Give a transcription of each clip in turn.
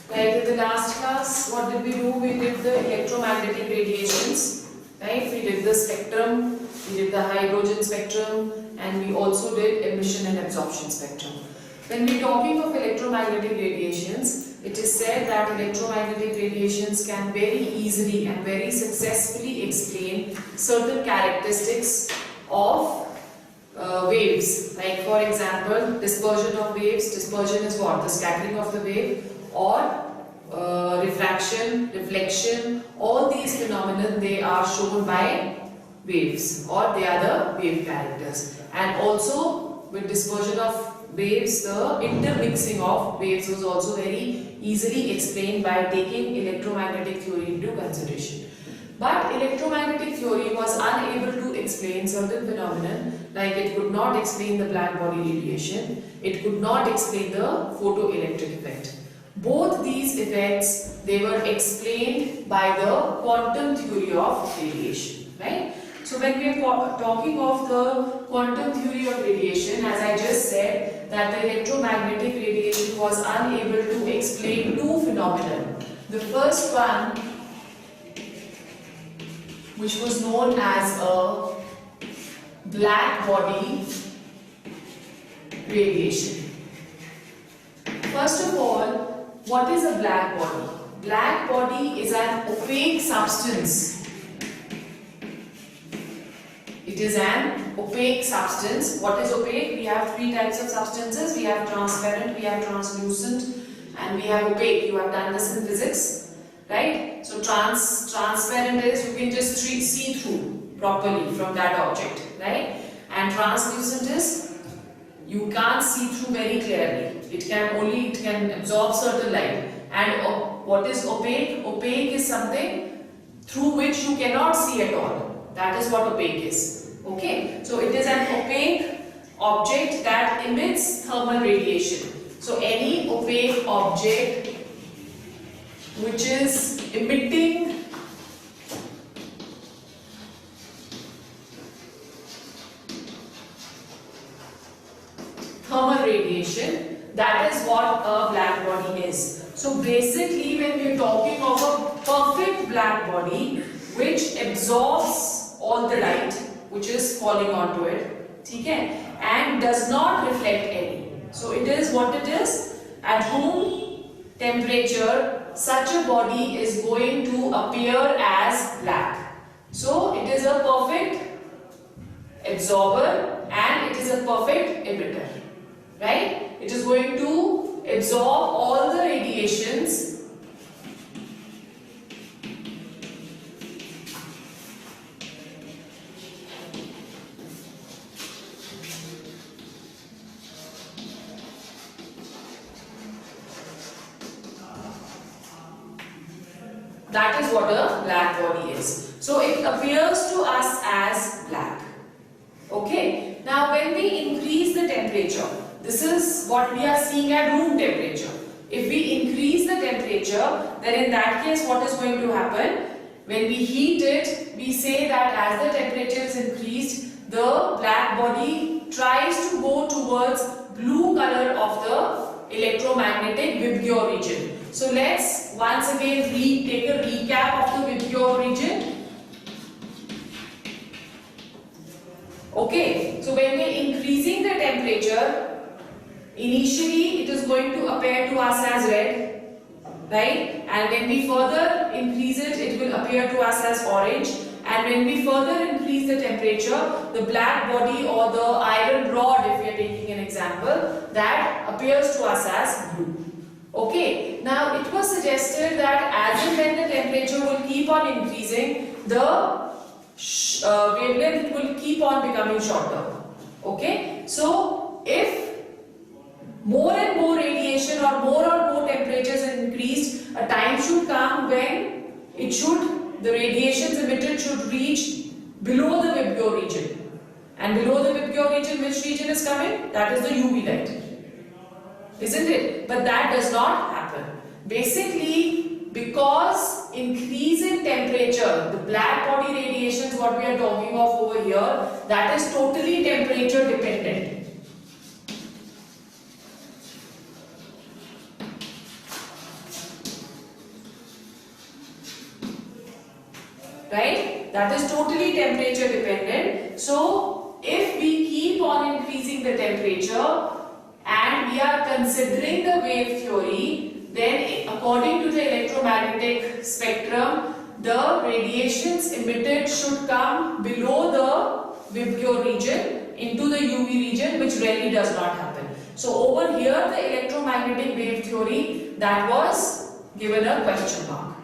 Like in the last class, what did we do? We did the electromagnetic radiations, right? We did the spectrum, we did the hydrogen spectrum, and we also did emission and absorption spectrum. When we're talking of electromagnetic radiations, it is said that electromagnetic radiations can very easily and very successfully explain certain characteristics of waves. Like for example, dispersion of waves. Dispersion is what? The scattering of the wave, or refraction, reflection. All these phenomena, they are shown by waves, or they are the wave characters. And also with dispersion of waves, the intermixing of waves was also very easily explained by taking electromagnetic theory into consideration. But electromagnetic theory was unable to explain certain phenomena, like it could not explain the black body radiation, it could not explain the photoelectric effect. Both these effects, they were explained by the quantum theory of radiation, right? So when we are talking of the quantum theory of radiation, as I just said, that the electromagnetic radiation was unable to explain two phenomena. The first one, which was known as a black body radiation. First of all, what is a black body? Black body is an opaque substance. It is an opaque substance. What is opaque? We have three types of substances. We have transparent, we have translucent, and we have opaque. You have done this in physics, right? So transparent is you can just see through properly from that object, right? And translucent is you can't see through very clearly. It can absorb certain light. And what is opaque? Opaque is something through which you cannot see at all. That is what opaque is. Okay, so it is an opaque object that emits thermal radiation. So any opaque object which is emitting thermal radiation, that is what a black body is. So basically, when we are talking of a perfect black body which absorbs all the light which is falling onto it, okay, and does not reflect any. So it is what it is. At room temperature, such a body is going to appear as black. So it is a perfect absorber and it is a perfect emitter, right? It is going to absorb all the radiations That is what a black body is. So it appears to us as black. Okay. Now when we increase the temperature, this is what we are seeing at room temperature. If we increase the temperature, then in that case what is going to happen? When we heat it, we say that as the temperature is increased, the black body tries to go towards blue color of the electromagnetic Vibgyor region. So let's once again take a recap of the Vibgyor region. Okay, so when we are increasing the temperature, initially it is going to appear to us as red, right? And when we further increase it, it will appear to us as orange. And when we further increase the temperature, the black body or the iron rod, if we are taking an example, that appears to us as blue. Okay, now it was suggested that as and when the temperature will keep on increasing, the wavelength will keep on becoming shorter. Okay, so if more and more radiation or more temperatures are increased, a time should come when the radiations emitted should reach below the Vibgyor region. And below the Vibgyor region, which region is coming? That is the UV light. Isn't it? But that does not happen. Basically, because increase in temperature, the black body radiations, what we are talking of over here, that is totally temperature dependent. right? That is totally temperature dependent. So if we keep on increasing the temperature and we are considering the wave theory, then according to the electromagnetic spectrum, the radiations emitted should come below the Vibgyor region into the UV region, which rarely does not happen. So over here the electromagnetic wave theory, that was given a question mark,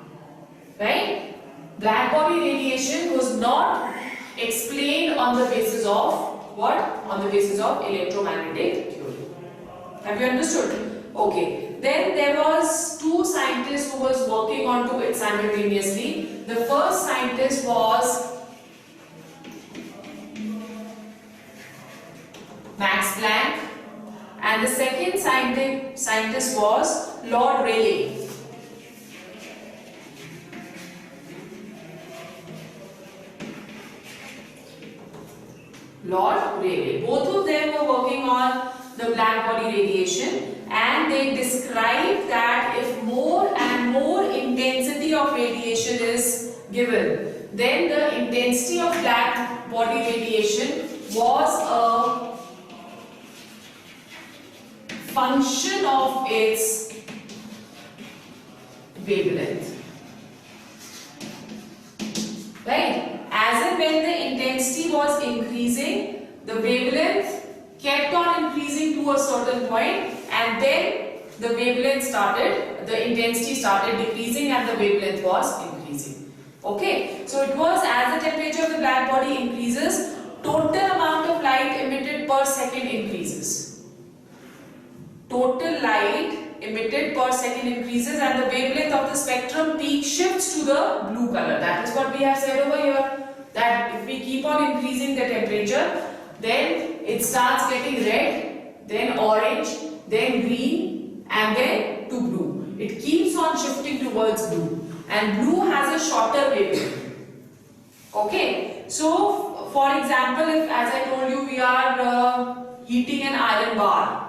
right? Black body radiation was not explained on the basis of what? On the basis of electromagnetic theory. Have you understood? Okay. Then there was two scientists who was working on to it simultaneously. The first scientist was Max Planck and the second scientist was Lord Rayleigh. Lord Rayleigh. Both of them were working on the black body radiation, and they described that if more and more intensity of radiation is given, then the intensity of black body radiation was a function of its wavelength. Right? As and when the intensity was increasing, the wavelength kept on increasing to a certain point, and then the intensity started decreasing and the wavelength was increasing. Okay, so it was as the temperature of the black body increases, total amount of light emitted per second increases. Total light emitted per second increases and the wavelength of the spectrum peak shifts to the blue color. That is what we have said over here, that if we keep on increasing the temperature, then it starts getting red, then orange, then green, and then to blue. It keeps on shifting towards blue, and blue has a shorter wavelength. Okay, so for example, if as I told you we are heating an iron bar.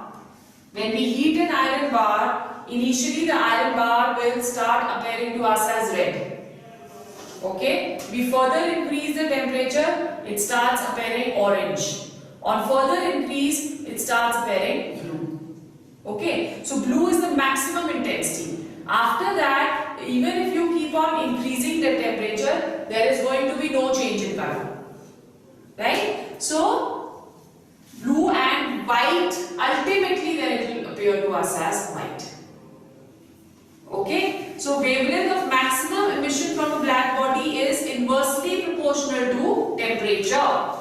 When we heat an iron bar, initially the iron bar will start appearing to us as red. Okay, we further increase the temperature, it starts appearing orange. On further increase, it starts appearing blue. Okay, so blue is the maximum intensity. After that, even if you keep on increasing the temperature, there is going to be no change in color. Right? So, blue and white, ultimately then it will appear to us as white. Okay, so wavelength of maximum emission from a black body is inversely proportional to temperature.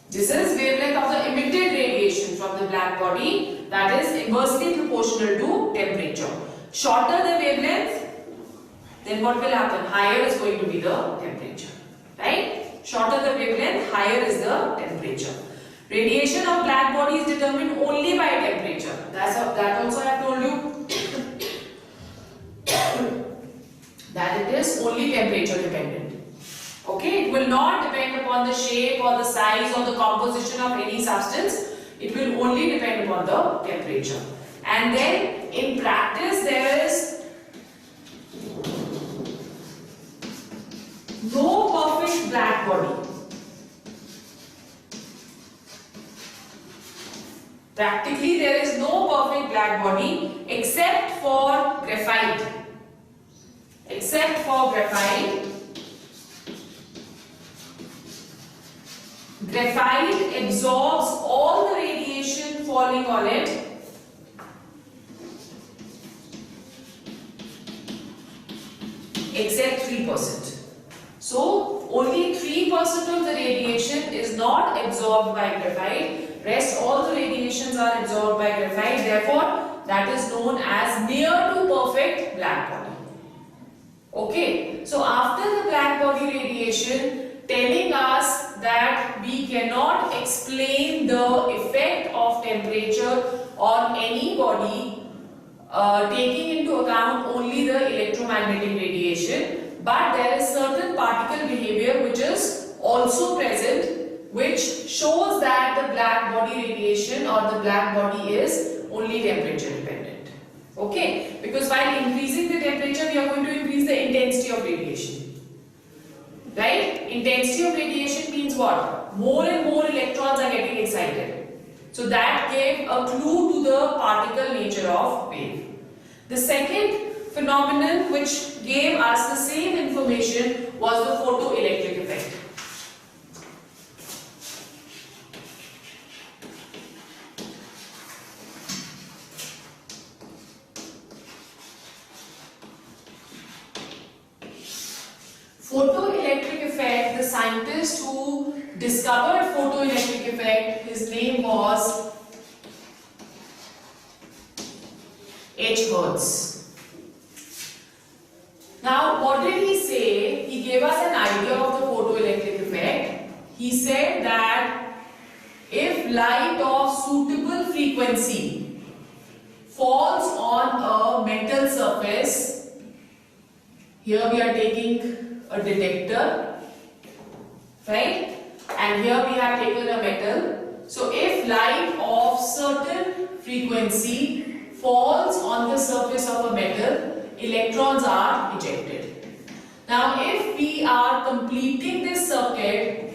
This is wavelength of the emitted radiation from the black body, that is inversely proportional to temperature. Shorter the wavelength, then what will happen? Higher is going to be the temperature. Right? Shorter the wavelength, higher is the temperature. Radiation of black body is determined only by temperature. That also I have told you that it is only temperature dependent. Okay, it will not depend upon the shape or the size or the composition of any substance. It will only depend upon the temperature. And then in practice there is no perfect black body. Practically there is no perfect black body except for graphite. Except for graphite. Graphite absorbs all the radiation falling on it except 3%. So only 3% of the radiation is not absorbed by graphite. Rest all the radiations are absorbed by graphite. Therefore, that is known as near to perfect black body. Okay. So after the black body radiation telling us that we cannot explain the effect of temperature on any body taking into account only the electromagnetic radiation, but there is certain particle behavior which is also present, which shows that the black body radiation or the black body is only temperature dependent. Okay, because while increasing the temperature, we are going to increase the intensity of radiation. Right? Intensity of radiation means what? More and more electrons are getting excited. So that gave a clue to the particle nature of wave. The second phenomenon which gave us the same information was the photoelectric effect. Photoelectric effect, the scientist who discovered photoelectric effect, his name was H. Hertz. Now, what did he say? He gave us an idea of the photoelectric effect. He said that if light of suitable frequency falls on a metal surface, here we are taking a detector, right? And here we have taken a metal. So if light of certain frequency falls on the surface of a metal, electrons are ejected. Now if we are completing this circuit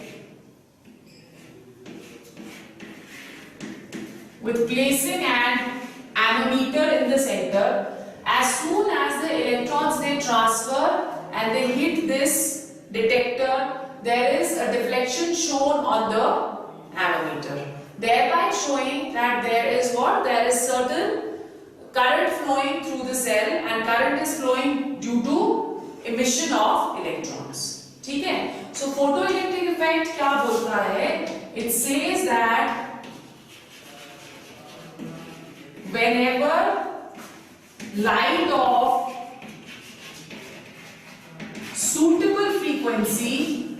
with placing an ammeter in the center, as soon as the electrons they transfer and they hit this detector, there is a deflection shown on the ammeter, thereby showing that there is what? There is certain current flowing through the cell, and current is flowing due to emission of electrons. ठीक है? So photoelectric effect क्या बोलता है? It says that whenever light of suitable frequency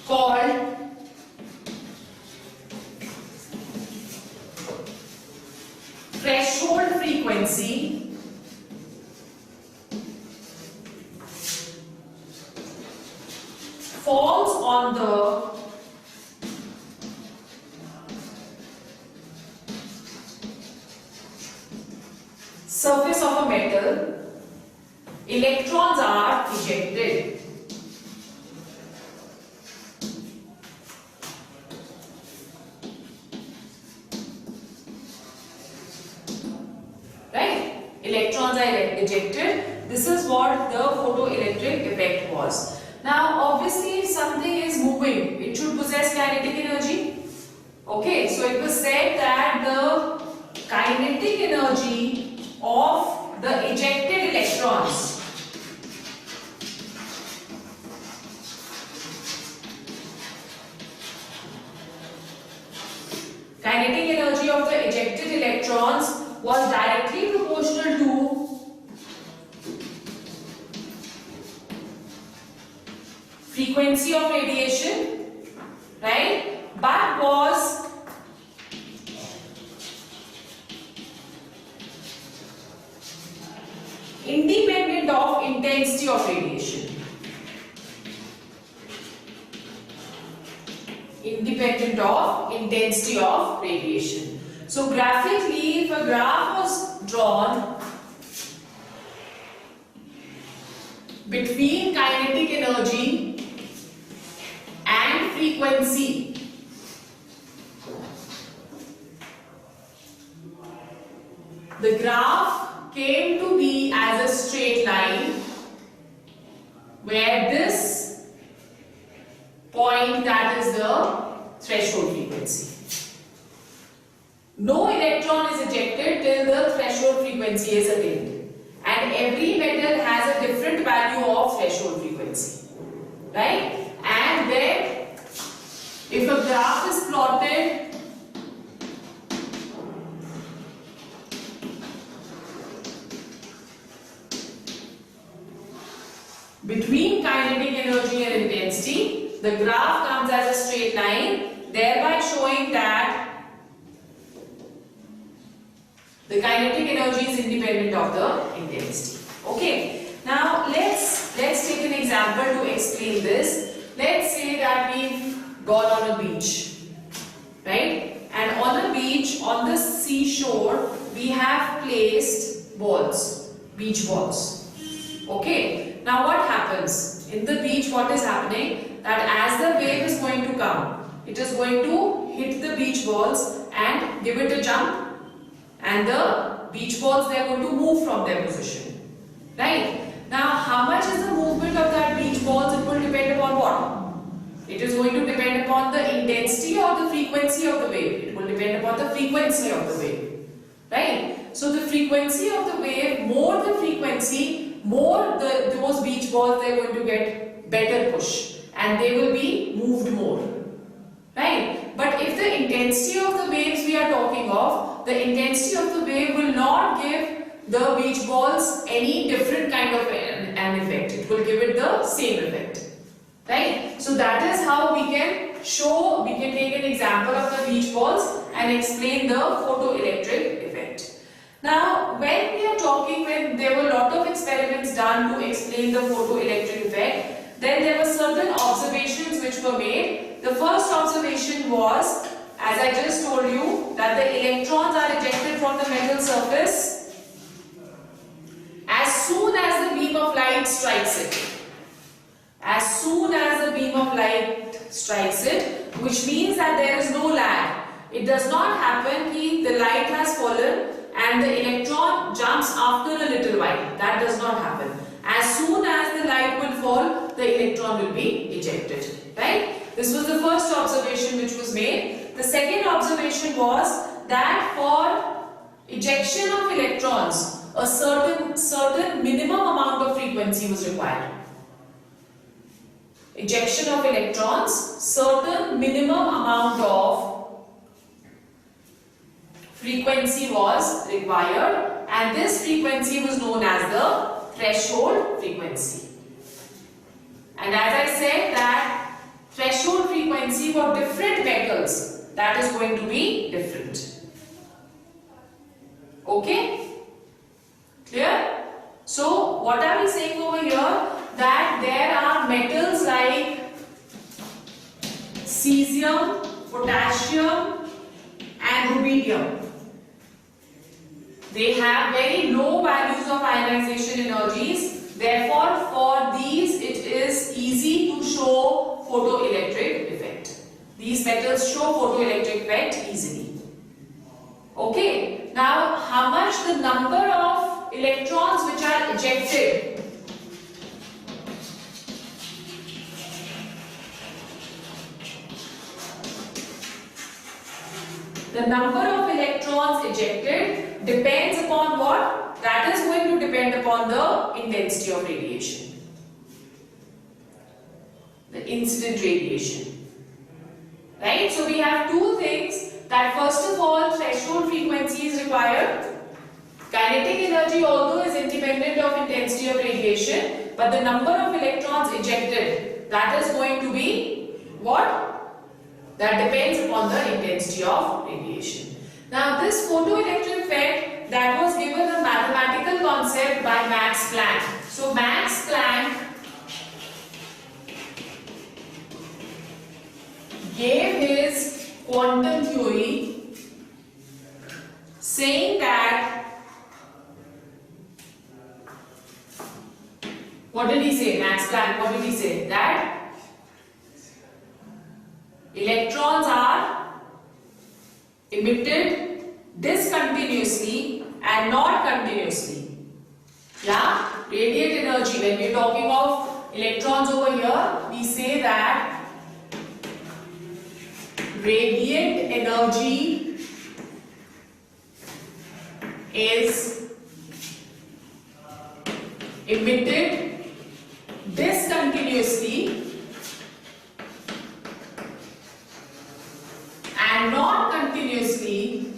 called threshold frequency falls on the surface of a metal, electrons are ejected. Right? Electrons are ejected. This is what the photoelectric effect was. Now, obviously, if something is moving, it should possess kinetic energy. Okay, so it was said that the kinetic energy of the ejected electrons was directly proportional to frequency of radiation, right? But was independent of intensity of radiation. Independent of intensity of radiation. So graphically, if a graph was drawn between kinetic energy and frequency, the graph came to be as a straight line where this point, that is the threshold frequency. No electron is ejected till the threshold frequency is attained, and every metal has a different value of threshold frequency, right? And then if a graph is plotted between kinetic energy and intensity, the graph comes as a straight line, thereby showing that the kinetic energy is independent of the intensity. Okay. Now let's take an example to explain this. Let's say that we've gone on a beach, right? And beach, on the seashore, we have placed balls, beach balls. Okay. Now what happens? In the beach, what is happening? That as the wave is going to come, it is going to hit the beach balls and give it a jump, and the beach balls, they are going to move from their position. Right? Now, how much is the movement of that beach balls? It will depend upon what? It is going to depend upon the intensity or the frequency of the wave. It will depend upon the frequency of the wave. Right? So, the frequency of the wave, more the frequency, more those beach balls, they are going to get better push and they will be moved more. Right? But if the intensity of the waves we are talking of, the intensity of the wave will not give the beach balls any different kind of an effect. It will give it the same effect. Right? So that is how we can show, we can take an example of the beach balls and explain the photoelectric effect. Now, when we are talking, when there were a lot of experiments done to explain the photoelectric effect, then there were certain observations which were made. The first observation was, as I just told you, that the electrons are ejected from the metal surface as soon as the beam of light strikes it. As soon as the beam of light strikes it, which means that there is no lag. It does not happen that the light has fallen and the electron jumps after a little while. That does not happen. As soon as the light will fall, the electron will be ejected. Right? This was the first observation which was made. The second observation was that for ejection of electrons, a certain minimum amount of frequency was required. Ejection of electrons, certain minimum amount of frequency was required, and this frequency was known as the threshold frequency. And as I said that threshold frequency for different metals, that is going to be different. Okay? Clear? So, what are we saying over here? That there are metals like cesium, potassium and rubidium. They have very low values of ionization energies. Therefore, for these it is easy to show photoelectric effect. These metals show photoelectric effect easily. Okay. Now, how much the number of electrons which are ejected? The number of electrons ejected depends upon what? That is going to depend upon the intensity of radiation. The incident radiation. Right? So we have two things. That first of all, threshold frequency is required. Kinetic energy, although is independent of intensity of radiation, but the number of electrons ejected, that is going to be what? That depends upon the intensity of radiation. Now this photoelectric effect, that was given a mathematical concept by Max Planck. So Max Planck gave his quantum theory saying that, what did he say? Max Planck, what did he say? That electrons are emitted discontinuously and not continuously. Yeah? Radiant energy, when we are talking of electrons over here, we say that radiant energy is emitted discontinuously and not continuously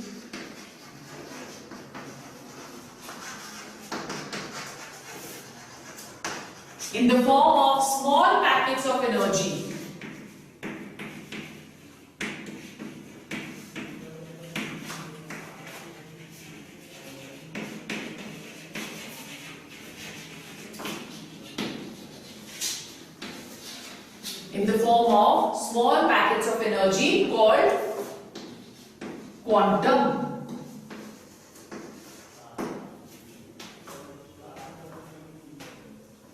in the form of small packets of energy. In the form of small packets of energy called quantum.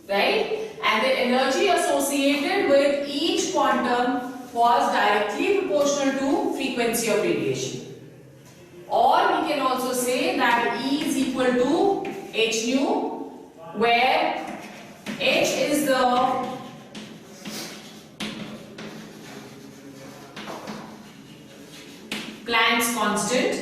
Right? And the energy associated with each quantum was directly proportional to frequency of radiation. Or we can also say that E is equal to h nu, where h is the Planck's constant,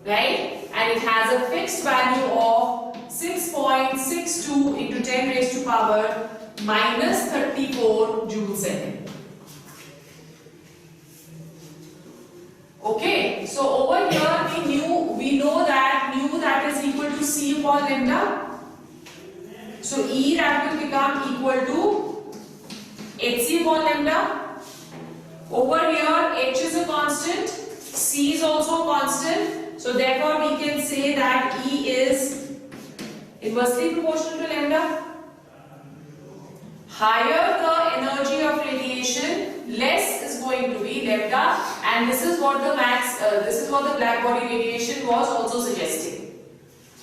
right? And it has a fixed value of 6.62 into 10 raised to power minus 34 joule second. Okay, so over here we know that mu that is equal to C upon lambda. So E that will become equal to hc upon lambda. Over here h is a constant, C is also a constant. So therefore we can say that E is inversely proportional to lambda. Higher the energy of radiation, less is going to be lambda, and this is what the black body radiation was also suggesting.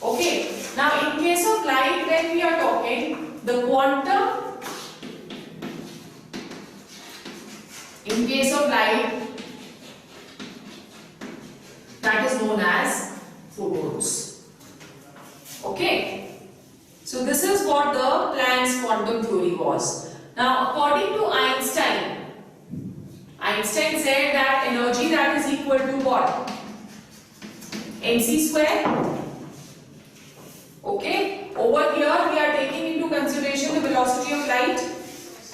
Okay. Now in case of light, when we are talking, the quantum in case of light, that is known as photons. Okay. So this is what the Planck's quantum theory was. Now according to Einstein said that energy that is equal to what? mc square. Okay. Over here we are taking into consideration the velocity of light,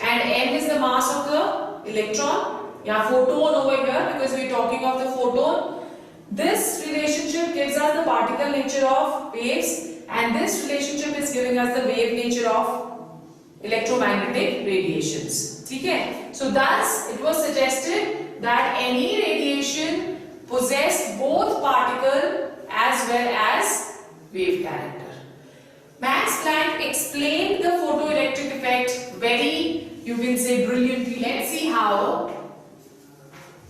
and m is the mass of the electron. Yeah, photon over here, because we are talking of the photon. This relationship gives us the particle nature of waves, and this relationship is giving us the wave nature of electromagnetic radiations. Okay? So thus it was suggested that any radiation possessed both particle as well as wave character. Max Planck explained the photoelectric effect very, you can say, brilliantly. Let's see how.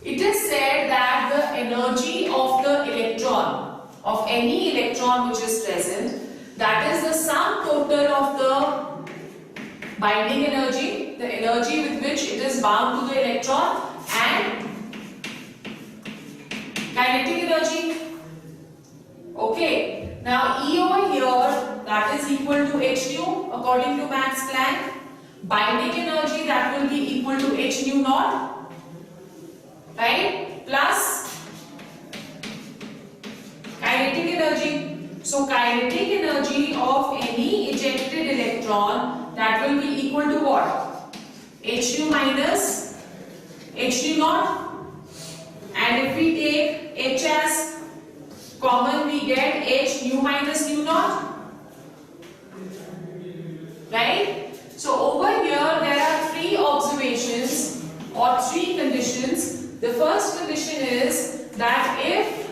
It is said that the energy of the electron, of any electron which is present, that is the sum total of the binding energy, the energy with which it is bound to the electron, and kinetic energy. Okay. Now E over here, that is equal to h nu according to Max Planck. Binding energy, that will be equal to h nu naught, right, plus kinetic energy. So kinetic energy of any ejected electron, that will be equal to what? h nu minus h nu naught. And if we take h as common, we get h nu minus nu naught, right? So over here there are three observations or three conditions. The first condition is that if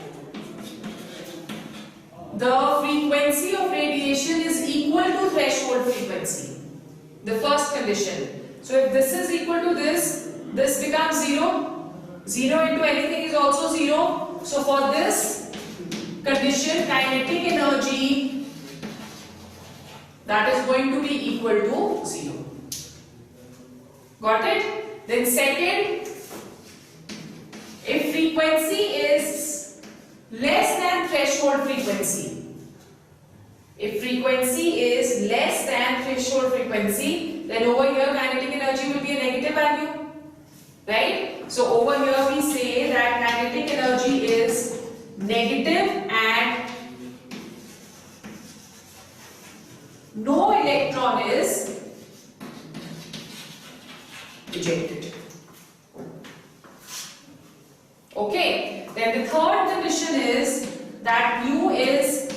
the frequency of radiation is equal to threshold frequency, the first condition. So if this is equal to this, this becomes 0. 0 into anything is also 0. So for this condition, kinetic energy, that is going to be equal to 0. Got it? Then second, if frequency is less than threshold frequency, if frequency is less than threshold frequency, then over here kinetic energy will be a negative value, right? So over here we say that kinetic energy is negative and no electron is ejected. Okay, then the third condition is that mu is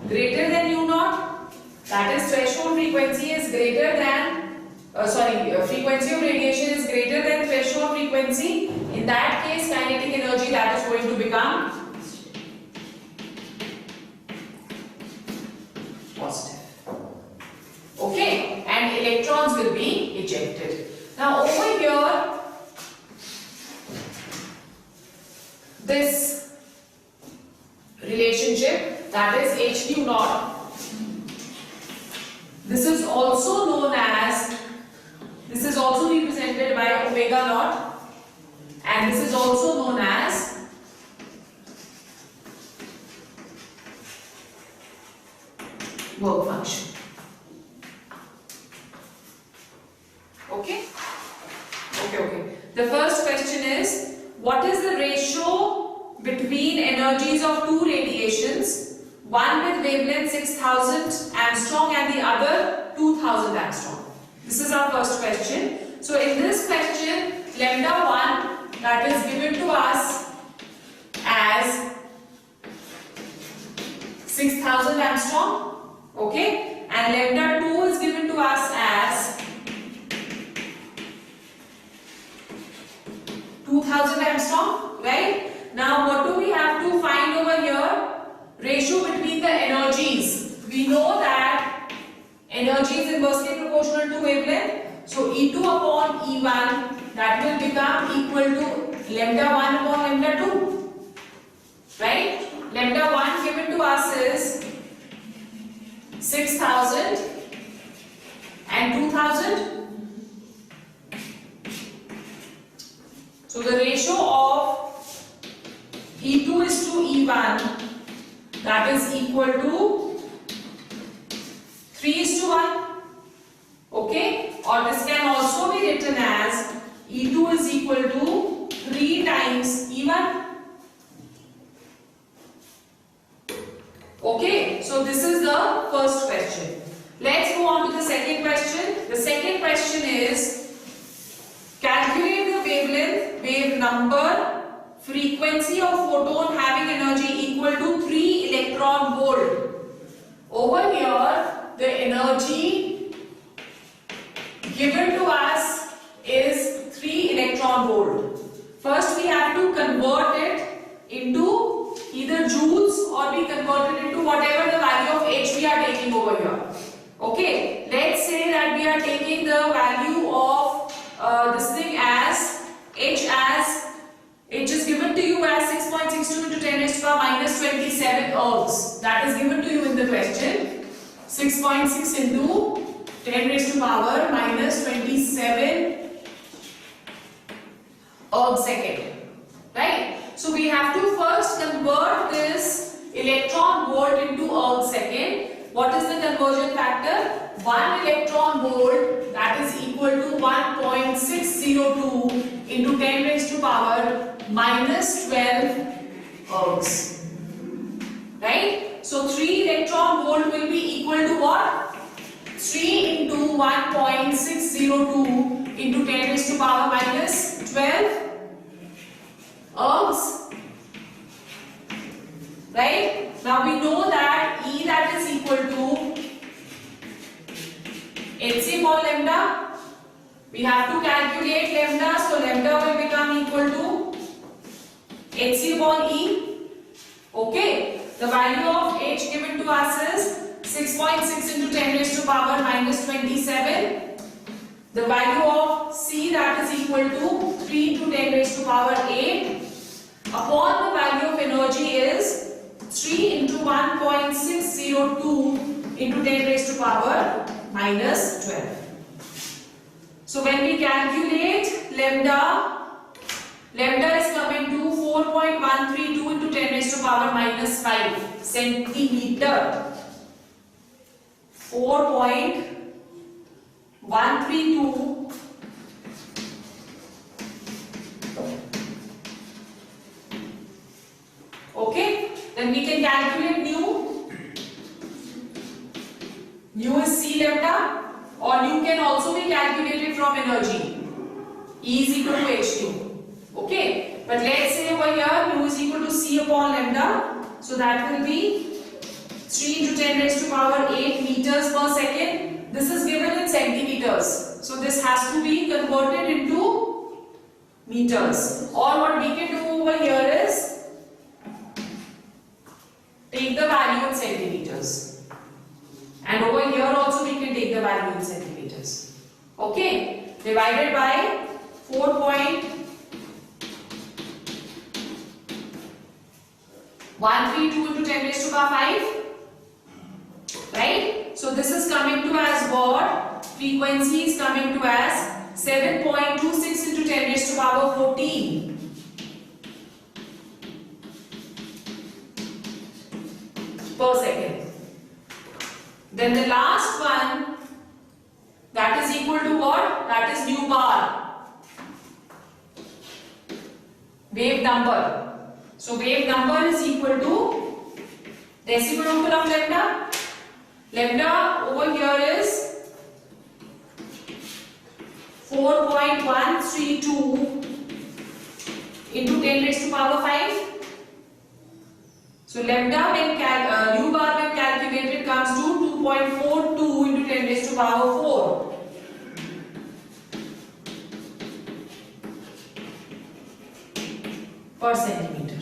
greater than mu naught, that is threshold frequency is greater than frequency of radiation is greater than threshold frequency. In that case, kinetic energy, that is going to become positive. Okay, and electrons will be ejected. Now over here, this relationship, that is h nu naught. This is also known as, this is also represented by omega naught, and this is also known as work function. Okay? Okay. The first question is, what is the ratio between energies of two radiations, one with wavelength 6000 Armstrong and the other 2000 Armstrong? This is our first question. So in this question, lambda 1, that is given to us as 6000 Armstrong, okay, and lambda 2 is given to us as 2000 Armstrong, right? Now what do we have to find over here? Ratio between the energies. We know that energy is inversely proportional to wavelength. So E2 upon E1, that will become equal to lambda 1 upon lambda 2. Right? Lambda 1 given to us is 6000 and 2000. So the ratio of E2 is to E1, that is equal to 3 is to 1. Okay? Or this can also be written as E2 is equal to 3 times E1. Okay? So this is the first question. Let's go on to the second question. The second question is, calculate the wavelength, wave number, frequency of photon having energy equal to 3 electron volt. Over here, the energy given to us is 3 electron volt. First we have to convert it into either joules or we convert it into whatever the value of H we are taking over here. Okay, let's say that we are taking the value of this thing as H is given to you as 6.62 into 10 raised to power minus 27 ergs. That is given to you in the question. 6.6 into 10 raised to power minus 27 erg second. Right? So we have to first convert this electron volt into erg second. What is the conversion factor? 1 electron volt, that is equal to 1.602 into 10 raised to power minus 12 ergs. Right? So 3 electron volt will be equal to what? 3 into 1.602 into 10 raised to power minus 12 ergs. Right? Now we know that E, that is equal to HC upon lambda. We have to calculate lambda, so lambda will become equal to HC upon E. Okay, the value of H given to us is 6.6 into 10 raised to power minus 27. The value of C, that is equal to 3 into 10 raised to power 8 upon the value of energy is 3 into 1.602 into 10 raised to power minus 12. So when we calculate lambda is coming to 4.132 into 10 raised to power minus 5 centimeter. 4.132 okay, then we can calculate nu. Nu is C lambda, or nu can also be calculated from energy. E is equal to H nu. Okay, but let's say over here nu is equal to C upon lambda, so that will be 3 into 10 raised to power 8 meters per second. This is given in centimeters, so this has to be converted into meters. Or what we can do over here is take the value in centimeters, and over here also we can take the value in centimeters. Okay, divided by 4.132 132 into 10 raised to power 5. Right? So this is coming to as what? Frequency is coming to as 7.26 into 10 raised to power 14. Per second. Then the last one, that is equal to what? That is nu bar. Wave number. So wave number is equal to decimal of lambda. Lambda over here is 4.132 into 10 raised to power 5. So lambda when nu bar when calculated comes to 2.42 into 10 raised to power 4. Per centimeter.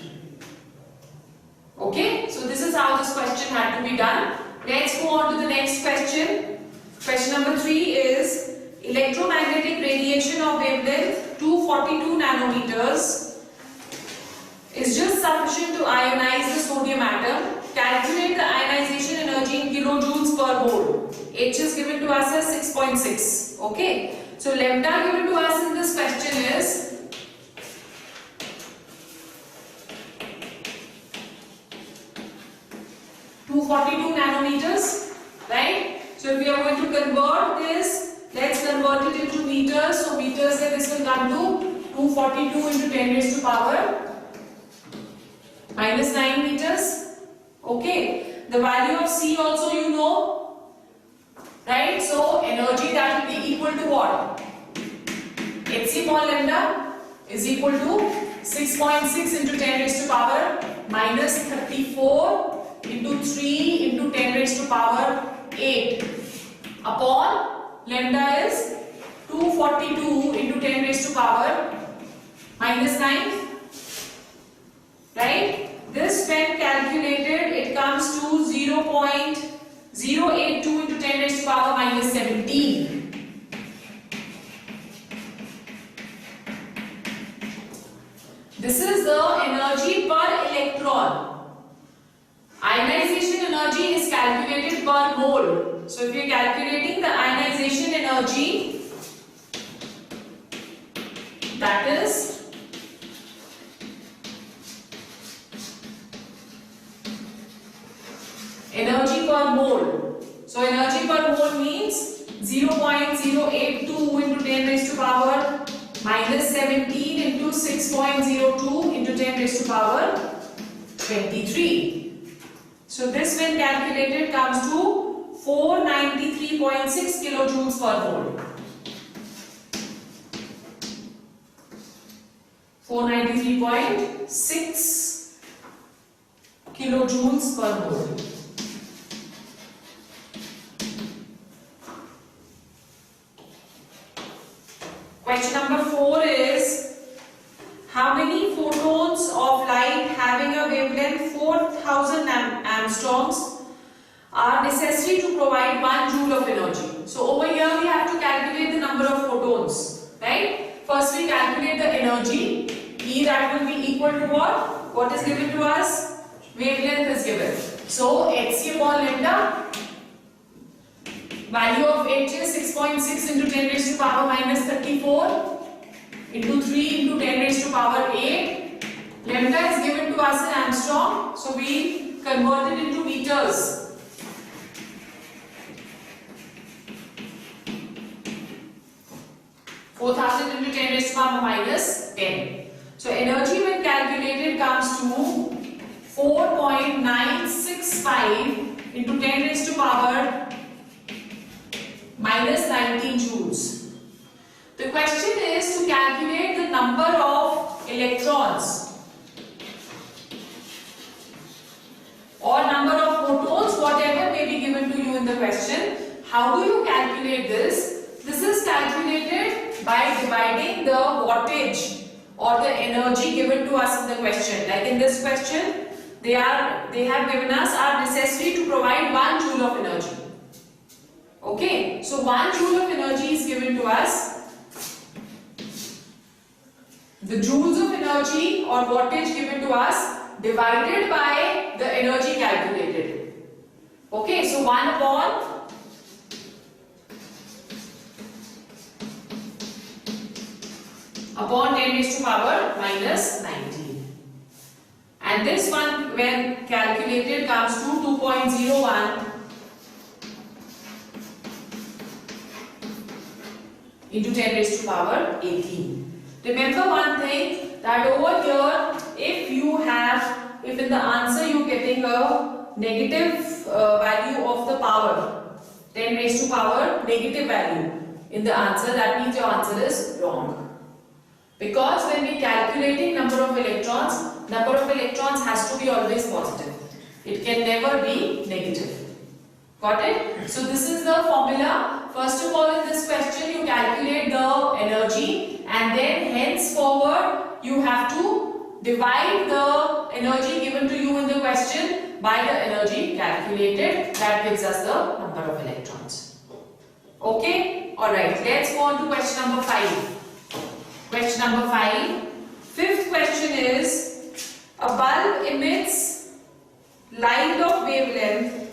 Okay, so this is how this question had to be done. Let's go on to the next question. Question number 3 is electromagnetic radiation of wavelength 242 nanometers is just sufficient to ionize the sodium atom. Calculate the ionization energy in kilojoules per mole. H is given to us as 6.6. Okay, so lambda given to us in this question is 242 nanometers, right? So if we are going to convert this, let's convert it into meters. So meters, this will come to 242 into 10 raised to power minus 9 meters. Okay, the value of C also you know, right? So energy that will be equal to what? Hc upon lambda is equal to 6.6 into 10 raised to power minus 34 into 3 into 10 raised to power 8 upon lambda is 242 into 10 raised to power minus 9, right? This when calculated it comes to 0.082 into 10 raised to power minus 17. This is the energy per electron. Ionization energy is calculated per mole. So if you are calculating the ionization energy, that is energy per mole. So energy per mole means 0.082 into 10 raised to power minus 17 into 6.02 into 10 raised to power 23. So this when calculated comes to 493.6 kilojoules per mole. 493.6 kilojoules per mole. Question number 4 is how many photons of light having a wavelength 4000 angstroms are necessary to provide 1 joule of energy. So over here we have to calculate the number of photons, right? First we calculate the energy. E that will be equal to what? What is given to us? Wavelength is given. So Hc upon lambda, value of H is 6.6 into 10 raised to power minus 34 into 3 into 10 raised to power 8. Lambda is given to us in angstrom, so we convert it into meters. (4,000 into 10 raised to power minus 10). So energy when calculated comes to 4.965 into 10 raised to power minus 19 joules. The question is to calculate the number of electrons or number of photons, whatever may be given to you in the question. How do you calculate this? This is calculated by dividing the wattage or the energy given to us in the question. Like in this question, they have given us are necessary to provide 1 joule of energy. Okay, so 1 joule of energy is given to us. The joules of energy or wattage given to us divided by the energy calculated. Okay, so 1 upon 10 raised to power minus 19. And this one when calculated comes to 2.01 into 10 raised to power 18. Remember one thing, that over here if in the answer you are getting a negative value of the power, 10 raised to power negative value in the answer, that means your answer is wrong. Because when we are calculating number of electrons has to be always positive. It can never be negative. Got it? So this is the formula. First of all, in this question you calculate the energy, and then henceforward you have to divide the energy given to you in the question by the energy calculated. That gives us the number of electrons. Okay? Alright, let's go on to question number 5. Question number 5. Fifth question is, a bulb emits light of wavelength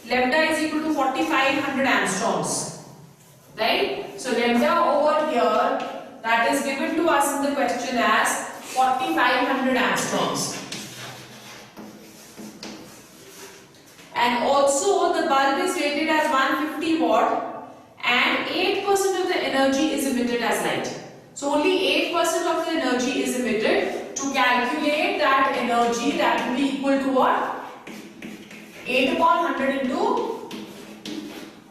lambda is equal to 4500 angstroms. Right? So lambda over here, that is given to us in the question as 4500 angstroms. And also the bulb is rated as 150 watt and 8% of the energy is emitted as light. So only 8% of the energy is emitted. To calculate that energy, that will be equal to what? 8 upon 100 into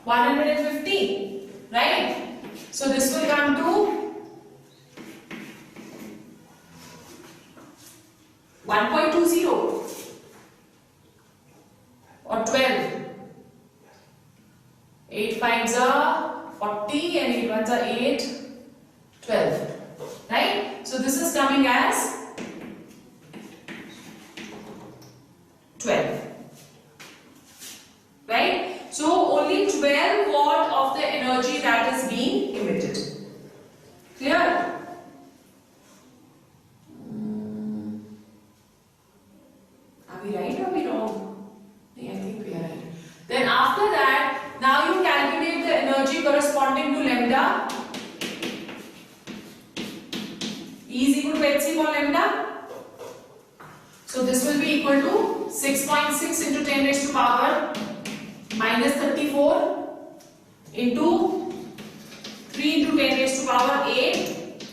150, right? So this will come to 1.20 or 12. 8 5s are 40 and 8 1s are 8, 12, right? So this is coming as 12. Right? So only 12 watt of the energy that is being emitted. Clear? Are we right or are we wrong? I think we are right. Then after that, now you calculate the energy corresponding to lambda. E is equal to hc upon lambda. So this will be equal to 6.6 into 10 raised to power minus 34 into 3 into 10 raised to power 8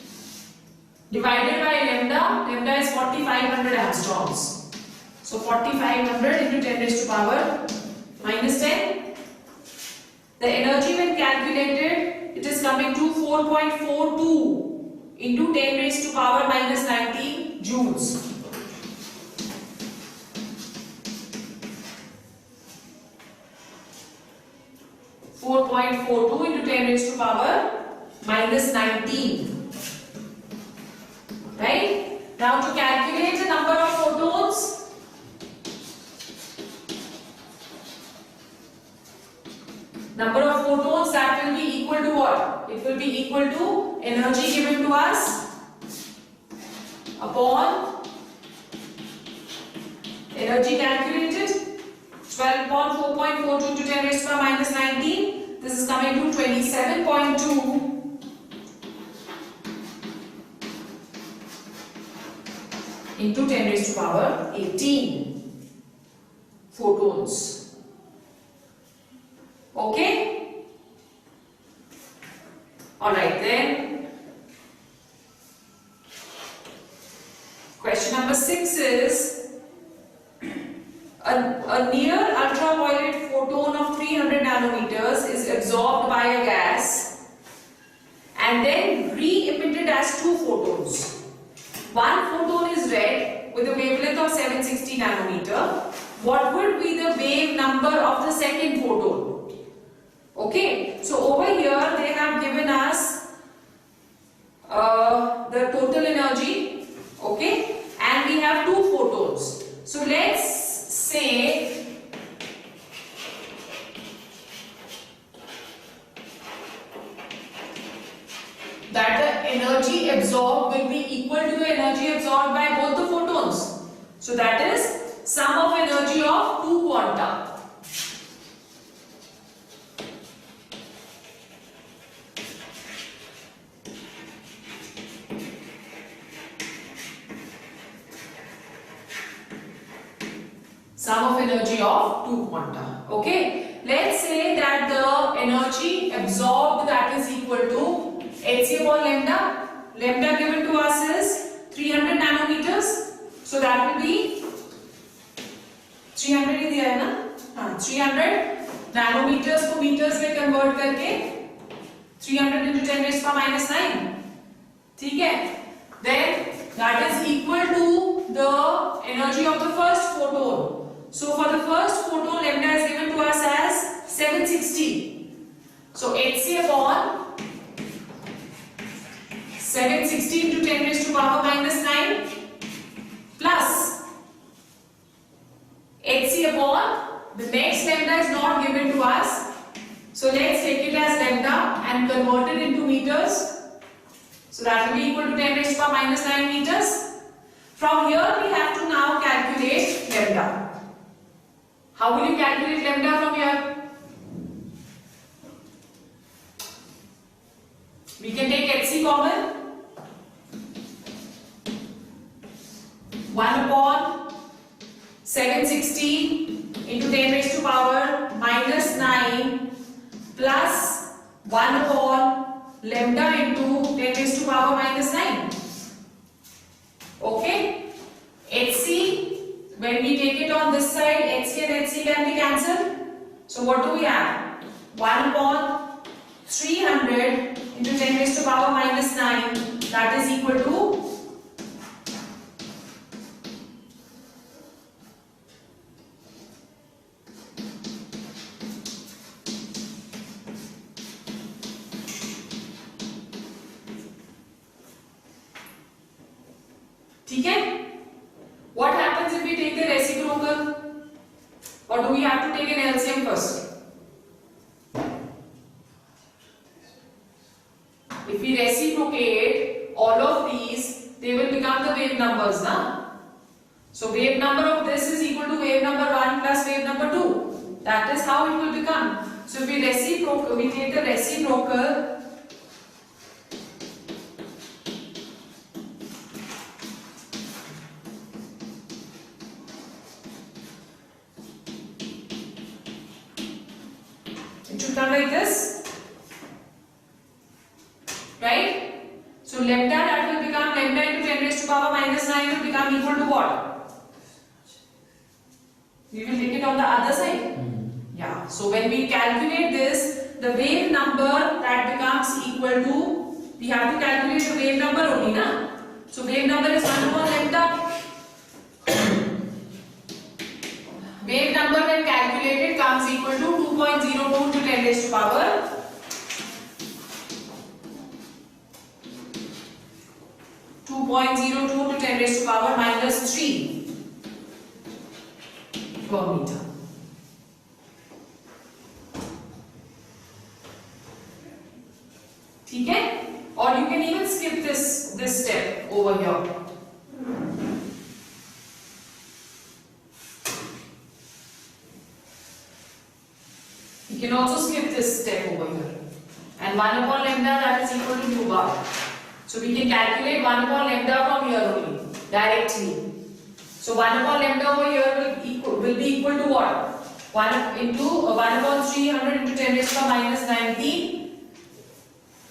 divided by lambda. Lambda is 4500 angstroms. So 4500 into 10 raised to power minus 10. The energy when calculated, it is coming to 4.42 into 10 raised to power minus 19 joules. 4.42 into 10 raised to power minus 19. Right? Now to calculate the number of photons, that will be equal to what? It will be equal to energy given to us upon energy calculated. 12 upon 4.42 into 10 raised to power minus 19. This is coming to 27.2 into 10 raised to power 18 photons. Okay? Alright then. Question number 6 is, a near ultraviolet photon of 300 nanometers is absorbed by a gas and then re-emitted as 2 photons. One photon is red with a wavelength of 760 nanometer. What would be the wave number of the second photon? Okay, so over here they have given us the total energy, okay, and we have 2 photons. So let's say that the energy absorbed will be equal to the energy absorbed by both the photons. So that is sum of energy of two quanta. Sum of energy of two quanta. Okay. Let's say that the energy absorbed that is equal to Hc upon lambda. Lambda given to us is 300 nanometers. So that will be 300 ही दिया है ना? हाँ 300 nanometers को meters में convert करके 300 into 10 raised to power minus 9. ठीक है? Then that is equal to the energy of the first photon. So for the first photon, lambda is given to us as 760. So Hc upon 760 into 10 raised to power minus 9 plus Hc upon the next lambda is not given to us. So let's take it as lambda and convert it into meters. So that will be equal to 10 raised to power minus 9 meters. From here we have to now calculate lambda. How will you calculate lambda from here? We can take Hc common. 1 upon 760 into 10 raised to power minus 9 plus 1 upon lambda into 10 raised to power minus 9. Okay? Hc, when we take it on this side, Hc and Hc can be cancelled. So what do we have? 1 upon 300 into 10 raised to power minus 9, that is equal to ठीक है? What happens if we take the reciprocal? Or do we have to take an LCM first? If we reciprocate all of these, they will become the wave numbers, na? So wave number of this is equal to wave number 1 plus wave number 2. That is how it will become. So if we reciprocate, we take the reciprocal. It should come like this, right? So lambda that will become lambda into 10 raised to power minus 9 will become equal to what? We will take it on the other side. Yeah. So when we calculate this, the wave number that becomes equal to, we have to calculate the wave number only, na? So wave number is 1 upon lambda. Wave number when calculated comes equal to 2.02 to 10 raised to power 2.02 to 10 raised to power minus 3 per meter. ठीक है? Or you can even skip this step over here. You can also skip this step over here. And 1 upon lambda that is equal to mu bar. So we can calculate 1 upon lambda from here only, directly. So 1 upon lambda over here will be equal to what? 1 into 1 upon 300 into 10 raised to power minus 19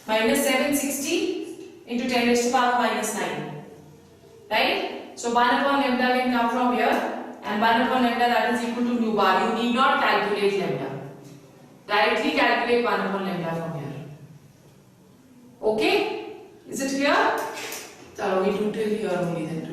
minus 760 into 10 raised to power minus 9. Right? So 1 upon lambda can come from here and 1 upon lambda that is equal to mu bar. You need not calculate lambda. Directly calculate 1 upon lambda from here. Okay? Is it clear? So we do till here only then.